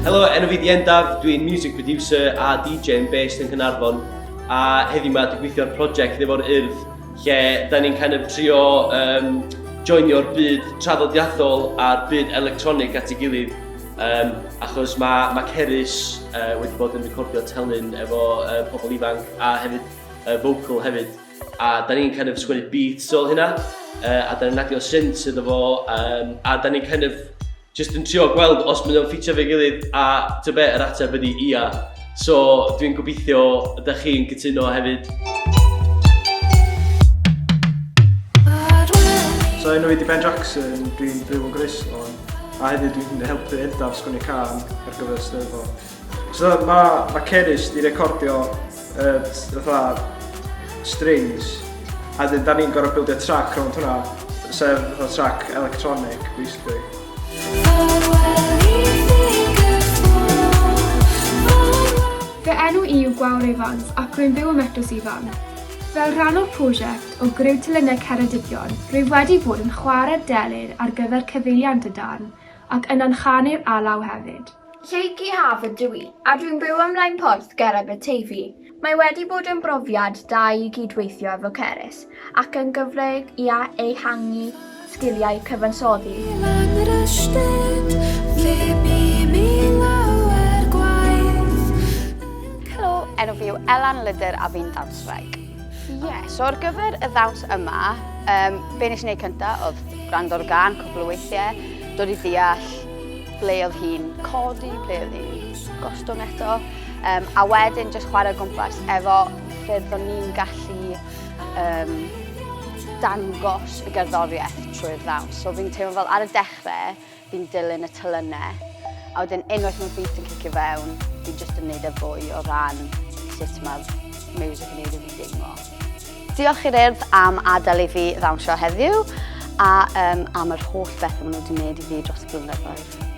Helo, enw fi di Endaf, dwi'n music producer a DJ yn based yn Caernarfon. A heddiw yma dwi'n gweithio ar prosiect efo'r Urdd, lle da ni'n kind of trio joinio'r byd traddodiadol a'r byd electronic at ei gilydd. Achos mae Cerys wedi bod yn recordio telyn efo pobl ifanc a hefyd vocal hefyd. A da ni'n kind of sgwennu beats ôl hynna, a da ni'n adio synths iddo fo, a da ni'n kind of just yn trio gweld os maen nhw'n ffitio fe gilydd a ty be, yr ateb ydi ia. So dwi'n gobeithio ydych chi'n cytuno hefyd. So enw fi di Ben Jackson, dwi'n byw yn Gristlon a hefyd dwi'n helpu Endaf sgwennu can ar gyfer y Steddfod. So mae Cerys di recordio strings a da ni'n gorfod bildio track rownd hwnna, sef track electronic basically. Fy enw i yw Gwawr Evans ac rwy'n byw ym Metws Ifan. Fel rhan o'r prosiect o Creu telynau Ceredigion, rwyf wedi bod yn chwarae delyn ar gyfer cyfeiliant y darn ac yn anchanu'r alaw hefyd. Lleig i haf ydw i, a dwi'n byw ymlaen porth gereb y teifi. Mae wedi bod yn brofiad da i gydweithio efo Cerys ac yn gyfle i ehangu sgiliau cyfansoddi. Helo, enw fi yw Elan, Elidyr a fi'n dawnswraig. So ar gyfer y ddawns yma, be nes i wneud cyntaf oedd gwrando ar gan, cwbl o weithiau, dod i ddeall ble oedd hi'n codi, ble oedd hi'n gostwng eto, a wedyn jyst chwarae gwmpas efo ffyrdd o'n ni'n gallu dangos y gerddoriaeth trwy'r ddawns. So fi'n teimlo fel ar y dechrau, fi'n dilyn y telynau, a wedyn unwaith mae'r beat yn cicio fewn, fi'n jyst yn gwneud e fwy o ran sut mae'r music yn gwneud i fi deimlo. Diolch i'r Urdd am adael i fi ddawnsio heddiw a am yr holl beth maen nhw wedi gwneud i fi dros y blynyddoedd.